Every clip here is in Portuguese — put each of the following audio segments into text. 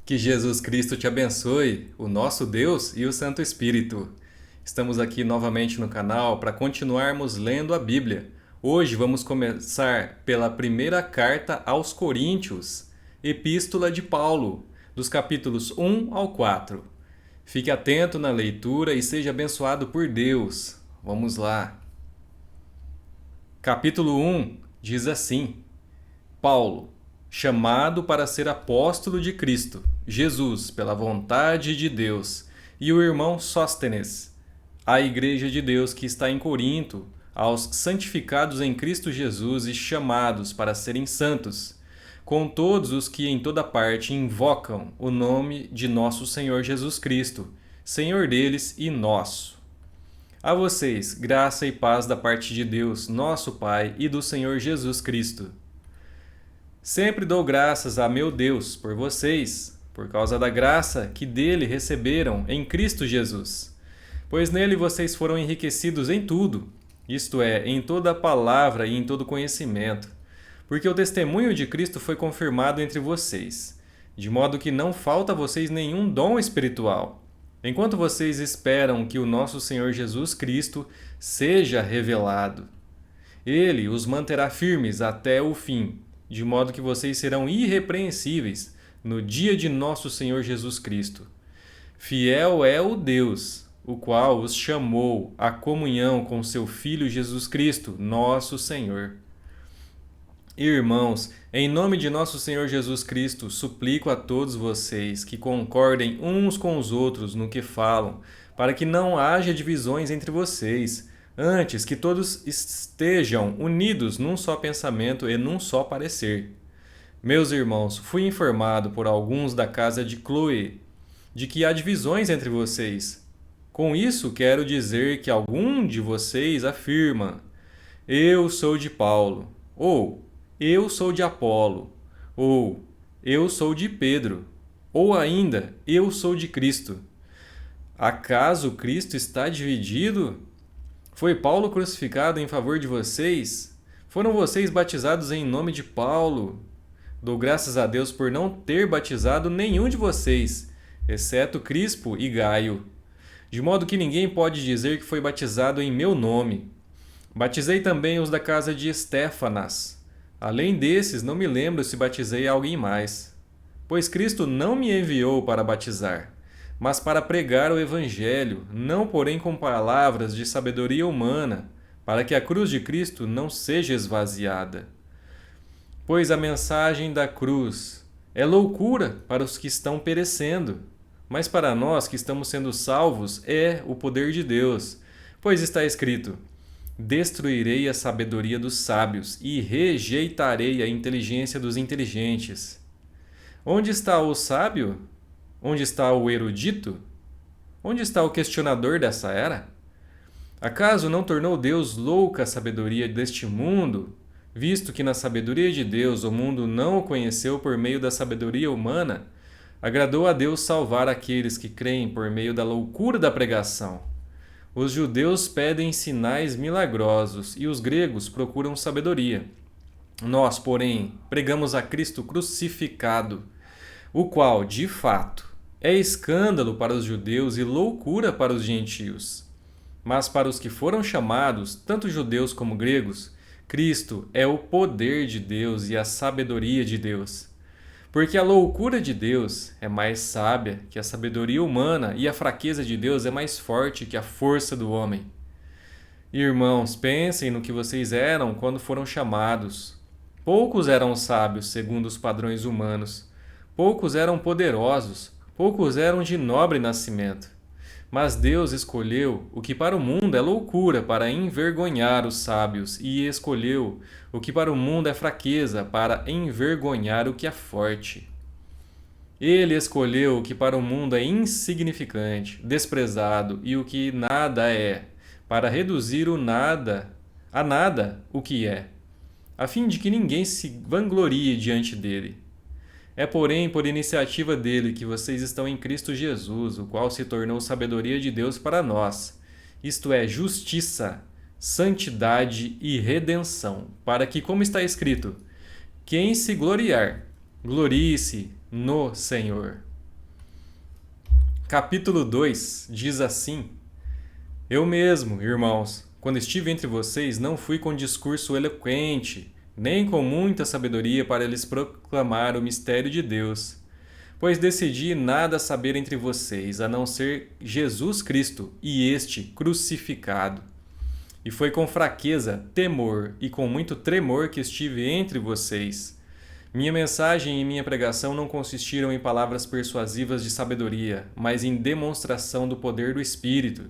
Que Jesus Cristo te abençoe, o nosso Deus e o Santo Espírito. Estamos aqui novamente no canal para continuarmos lendo a Bíblia. Hoje vamos começar pela primeira carta aos Coríntios, Epístola de Paulo, dos capítulos 1 ao 4. Fique atento na leitura e seja abençoado por Deus. Vamos lá. Capítulo 1 diz assim: Paulo, chamado para ser apóstolo de Cristo, Jesus, pela vontade de Deus, e o irmão Sóstenes, à igreja de Deus que está em Corinto, aos santificados em Cristo Jesus e chamados para serem santos, com todos os que em toda parte invocam o nome de nosso Senhor Jesus Cristo, Senhor deles e nosso. A vocês, graça e paz da parte de Deus, nosso Pai, e do Senhor Jesus Cristo. Sempre dou graças a meu Deus por vocês, por causa da graça que dele receberam em Cristo Jesus. Pois nele vocês foram enriquecidos em tudo, isto é, em toda a palavra e em todo conhecimento, porque o testemunho de Cristo foi confirmado entre vocês, de modo que não falta a vocês nenhum dom espiritual, enquanto vocês esperam que o nosso Senhor Jesus Cristo seja revelado. Ele os manterá firmes até o fim, de modo que vocês serão irrepreensíveis no dia de nosso Senhor Jesus Cristo. Fiel é o Deus, o qual os chamou à comunhão com seu Filho Jesus Cristo, nosso Senhor. Irmãos, em nome de nosso Senhor Jesus Cristo, suplico a todos vocês que concordem uns com os outros no que falam, para que não haja divisões entre vocês. Antes, que todos estejam unidos num só pensamento e num só parecer. Meus irmãos, fui informado por alguns da casa de Cloe de que há divisões entre vocês. Com isso, quero dizer que algum de vocês afirma: eu sou de Paulo, ou eu sou de Apolo, ou eu sou de Pedro, ou ainda eu sou de Cristo. Acaso Cristo está dividido? Foi Paulo crucificado em favor de vocês? Foram vocês batizados em nome de Paulo? Dou graças a Deus por não ter batizado nenhum de vocês, exceto Crispo e Gaio. De modo que ninguém pode dizer que foi batizado em meu nome. Batizei também os da casa de Estéfanas. Além desses, não me lembro se batizei alguém mais. Pois Cristo não me enviou para batizar, mas para pregar o Evangelho, não porém com palavras de sabedoria humana, para que a cruz de Cristo não seja esvaziada. Pois a mensagem da cruz é loucura para os que estão perecendo, mas para nós que estamos sendo salvos é o poder de Deus. Pois está escrito: destruirei a sabedoria dos sábios e rejeitarei a inteligência dos inteligentes. Onde está o sábio? Onde está o erudito? Onde está o questionador dessa era? Acaso não tornou Deus louca a sabedoria deste mundo, visto que na sabedoria de Deus o mundo não o conheceu por meio da sabedoria humana? Agradou a Deus salvar aqueles que creem por meio da loucura da pregação. Os judeus pedem sinais milagrosos e os gregos procuram sabedoria. Nós, porém, pregamos a Cristo crucificado, o qual, de fato, é escândalo para os judeus e loucura para os gentios. Mas para os que foram chamados, tanto judeus como gregos, Cristo é o poder de Deus e a sabedoria de Deus. Porque a loucura de Deus é mais sábia que a sabedoria humana e a fraqueza de Deus é mais forte que a força do homem. Irmãos, pensem no que vocês eram quando foram chamados. Poucos eram sábios segundo os padrões humanos. Poucos eram poderosos. Poucos eram de nobre nascimento. Mas Deus escolheu o que para o mundo é loucura para envergonhar os sábios, e escolheu o que para o mundo é fraqueza para envergonhar o que é forte. Ele escolheu o que para o mundo é insignificante, desprezado e o que nada é, para reduzir o nada a nada o que é, a fim de que ninguém se vanglorie diante dele. É, porém, por iniciativa dele que vocês estão em Cristo Jesus, o qual se tornou sabedoria de Deus para nós, isto é, justiça, santidade e redenção, para que, como está escrito, quem se gloriar, glorie-se no Senhor. Capítulo 2 diz assim: Eu mesmo, irmãos, quando estive entre vocês, não fui com discurso eloquente, nem com muita sabedoria para lhes proclamar o mistério de Deus. Pois decidi nada saber entre vocês, a não ser Jesus Cristo e este crucificado. E foi com fraqueza, temor e com muito tremor que estive entre vocês. Minha mensagem e minha pregação não consistiram em palavras persuasivas de sabedoria, mas em demonstração do poder do Espírito,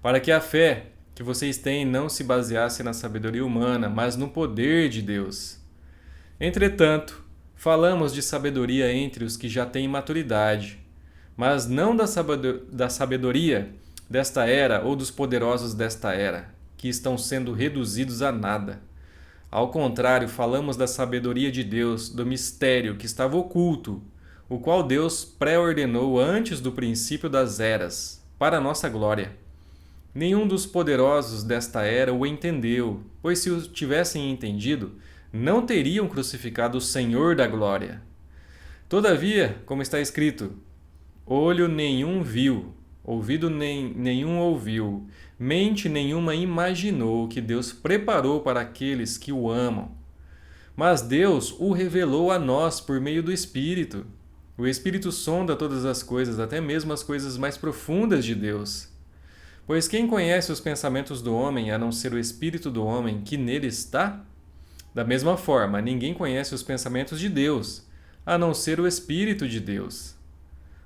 para que a fé que vocês têm não se baseasse na sabedoria humana, mas no poder de Deus. Entretanto, falamos de sabedoria entre os que já têm maturidade, mas não da sabedoria desta era ou dos poderosos desta era, que estão sendo reduzidos a nada. Ao contrário, falamos da sabedoria de Deus, do mistério que estava oculto, o qual Deus pré-ordenou antes do princípio das eras, para a nossa glória. Nenhum dos poderosos desta era o entendeu, pois se o tivessem entendido, não teriam crucificado o Senhor da glória. Todavia, como está escrito, olho nenhum viu, ouvido nenhum ouviu, mente nenhuma imaginou o que Deus preparou para aqueles que o amam. Mas Deus o revelou a nós por meio do Espírito. O Espírito sonda todas as coisas, até mesmo as coisas mais profundas de Deus. Pois quem conhece os pensamentos do homem, a não ser o Espírito do homem que nele está? Da mesma forma, ninguém conhece os pensamentos de Deus, a não ser o Espírito de Deus.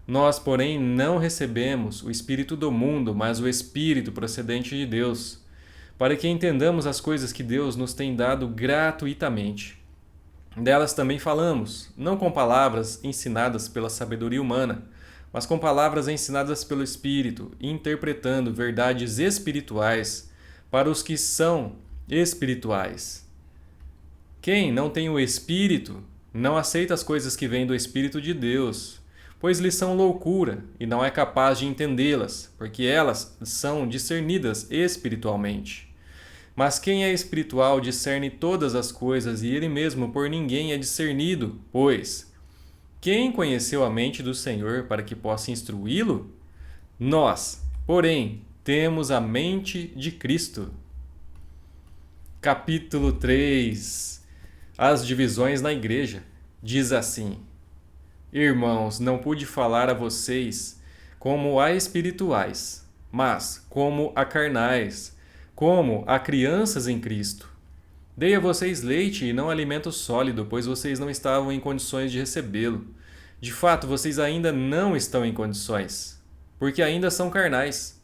Nós, porém, não recebemos o Espírito do mundo, mas o Espírito procedente de Deus, para que entendamos as coisas que Deus nos tem dado gratuitamente. Delas também falamos, não com palavras ensinadas pela sabedoria humana, mas com palavras ensinadas pelo Espírito, interpretando verdades espirituais para os que são espirituais. Quem não tem o Espírito não aceita as coisas que vêm do Espírito de Deus, pois lhes são loucura e não é capaz de entendê-las, porque elas são discernidas espiritualmente. Mas quem é espiritual discerne todas as coisas e ele mesmo por ninguém é discernido, pois quem conheceu a mente do Senhor para que possa instruí-lo? Nós, porém, temos a mente de Cristo. Capítulo 3 As divisões na igreja. Diz assim: Irmãos, não pude falar a vocês como a espirituais, mas como a carnais, como a crianças em Cristo. Dei a vocês leite e não alimento sólido, pois vocês não estavam em condições de recebê-lo. De fato, vocês ainda não estão em condições, porque ainda são carnais.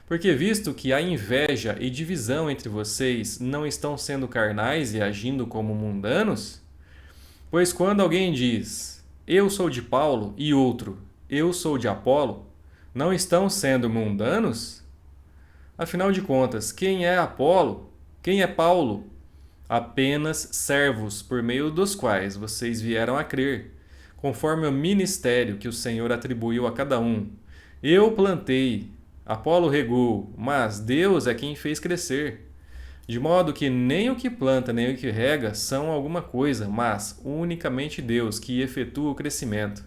Porque visto que há inveja e divisão entre vocês, não estão sendo carnais e agindo como mundanos? Pois quando alguém diz, eu sou de Paulo, e outro, eu sou de Apolo, não estão sendo mundanos? Afinal de contas, quem é Apolo? Quem é Paulo? Apenas servos por meio dos quais vocês vieram a crer, conforme o ministério que o Senhor atribuiu a cada um. Eu plantei, Apolo regou, mas Deus é quem fez crescer. De modo que nem o que planta nem o que rega são alguma coisa, mas unicamente Deus que efetua o crescimento.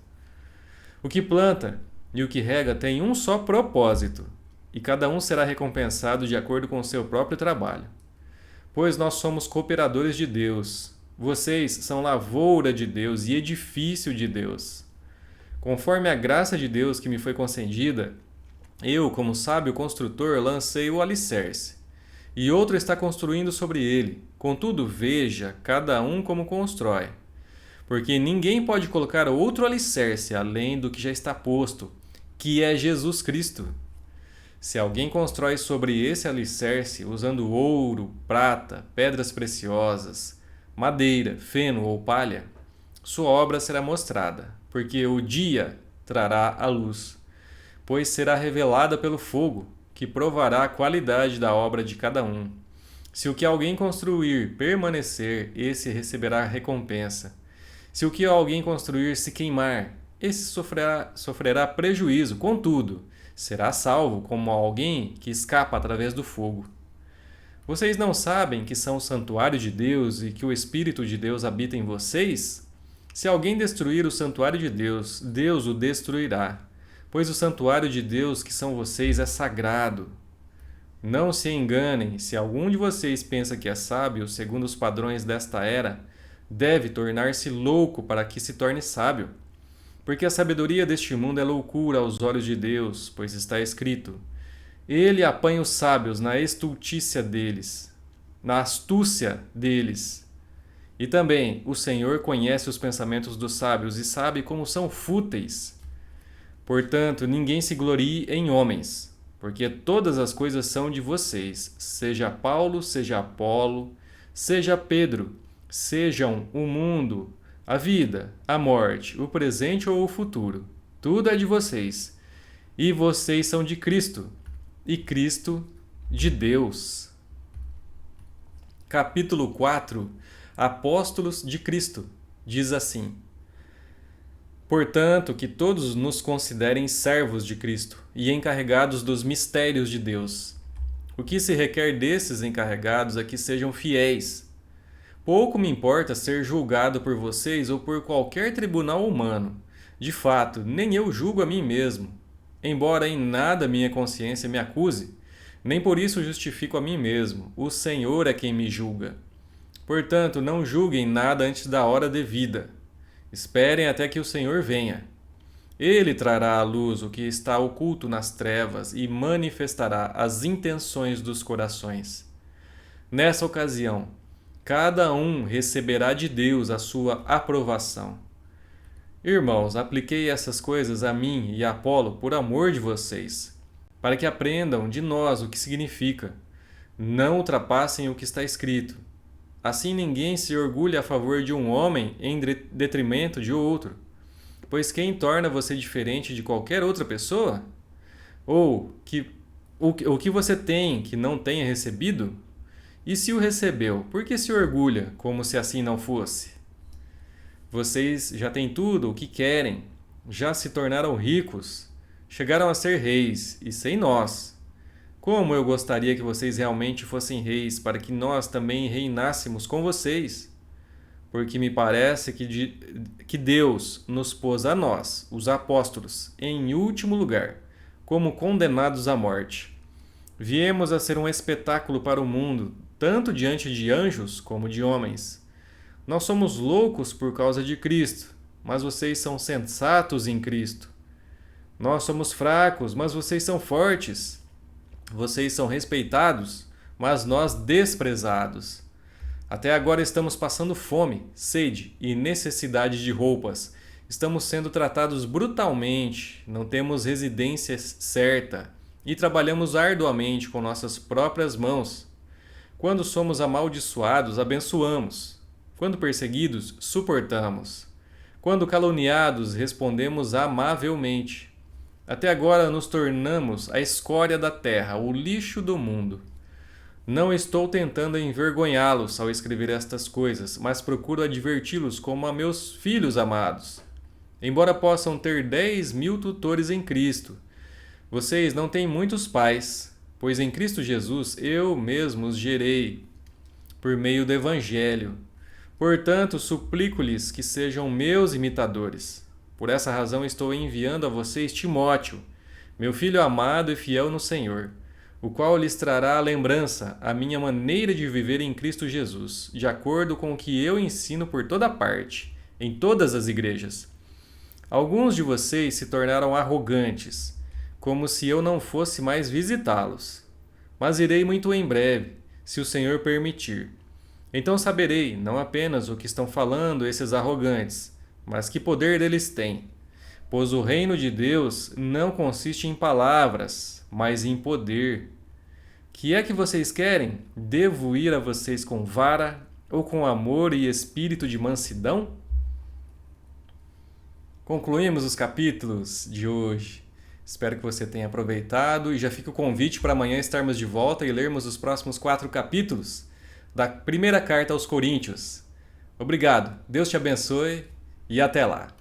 O que planta e o que rega têm um só propósito, e cada um será recompensado de acordo com o seu próprio trabalho. Pois nós somos cooperadores de Deus. Vocês são lavoura de Deus e edifício de Deus. Conforme a graça de Deus que me foi concedida, eu, como sábio construtor, lancei o alicerce, e outro está construindo sobre ele. Contudo, veja cada um como constrói. Porque ninguém pode colocar outro alicerce além do que já está posto, que é Jesus Cristo. Se alguém constrói sobre esse alicerce usando ouro, prata, pedras preciosas, madeira, feno ou palha, sua obra será mostrada, porque o dia trará a luz, pois será revelada pelo fogo, que provará a qualidade da obra de cada um. Se o que alguém construir permanecer, esse receberá recompensa. Se o que alguém construir se queimar, esse sofrerá prejuízo, contudo, será salvo como alguém que escapa através do fogo. Vocês não sabem que são o santuário de Deus e que o Espírito de Deus habita em vocês? Se alguém destruir o santuário de Deus, Deus o destruirá, pois o santuário de Deus, que são vocês, é sagrado. Não se enganem, se algum de vocês pensa que é sábio, segundo os padrões desta era, deve tornar-se louco para que se torne sábio. Porque a sabedoria deste mundo é loucura aos olhos de Deus, pois está escrito: Ele apanha os sábios na estultícia deles, na astúcia deles. E também o Senhor conhece os pensamentos dos sábios e sabe como são fúteis. Portanto, ninguém se glorie em homens, porque todas as coisas são de vocês, seja Paulo, seja Apolo, seja Pedro, sejam o mundo, a vida, a morte, o presente ou o futuro. Tudo é de vocês. E vocês são de Cristo, e Cristo de Deus. Capítulo 4. Apóstolos de Cristo. Diz assim: Portanto, que todos nos considerem servos de Cristo e encarregados dos mistérios de Deus. O que se requer desses encarregados é que sejam fiéis. Pouco me importa ser julgado por vocês ou por qualquer tribunal humano. De fato, nem eu julgo a mim mesmo. Embora em nada minha consciência me acuse, nem por isso justifico a mim mesmo. O Senhor é quem me julga. Portanto, não julguem nada antes da hora devida. Esperem até que o Senhor venha. Ele trará à luz o que está oculto nas trevas e manifestará as intenções dos corações. Nessa ocasião, cada um receberá de Deus a sua aprovação. Irmãos, apliquei essas coisas a mim e a Apolo por amor de vocês, para que aprendam de nós o que significa. Não ultrapassem o que está escrito. Assim ninguém se orgulha a favor de um homem em detrimento de outro. Pois quem torna você diferente de qualquer outra pessoa? Ou o que você tem que não tenha recebido? E se o recebeu, por que se orgulha como se assim não fosse? Vocês já têm tudo o que querem, já se tornaram ricos, chegaram a ser reis, e sem nós. Como eu gostaria que vocês realmente fossem reis, para que nós também reinássemos com vocês. Porque me parece que Deus nos pôs a nós, os apóstolos, em último lugar, como condenados à morte. Viemos a ser um espetáculo para o mundo, tanto diante de anjos como de homens. Nós somos loucos por causa de Cristo, mas vocês são sensatos em Cristo. Nós somos fracos, mas vocês são fortes. Vocês são respeitados, mas nós desprezados. Até agora estamos passando fome, sede e necessidade de roupas. Estamos sendo tratados brutalmente, não temos residência certa e trabalhamos arduamente com nossas próprias mãos. Quando somos amaldiçoados, abençoamos. Quando perseguidos, suportamos. Quando caluniados, respondemos amavelmente. Até agora nos tornamos a escória da terra, o lixo do mundo. Não estou tentando envergonhá-los ao escrever estas coisas, mas procuro adverti-los como a meus filhos amados. Embora possam ter 10.000 tutores em Cristo, vocês não têm muitos pais, pois em Cristo Jesus eu mesmo os gerei, por meio do Evangelho. Portanto, suplico-lhes que sejam meus imitadores. Por essa razão estou enviando a vocês Timóteo, meu filho amado e fiel no Senhor, o qual lhes trará a lembrança, a minha maneira de viver em Cristo Jesus, de acordo com o que eu ensino por toda parte, em todas as igrejas. Alguns de vocês se tornaram arrogantes, como se eu não fosse mais visitá-los. Mas irei muito em breve, se o Senhor permitir. Então saberei, não apenas o que estão falando esses arrogantes, mas que poder eles têm. Pois o reino de Deus não consiste em palavras, mas em poder. Que é que vocês querem? Devo ir a vocês com vara, ou com amor e espírito de mansidão? Concluímos os capítulos de hoje. Espero que você tenha aproveitado e já fica o convite para amanhã estarmos de volta e lermos os próximos 4 capítulos da primeira carta aos Coríntios. Obrigado, Deus te abençoe e até lá!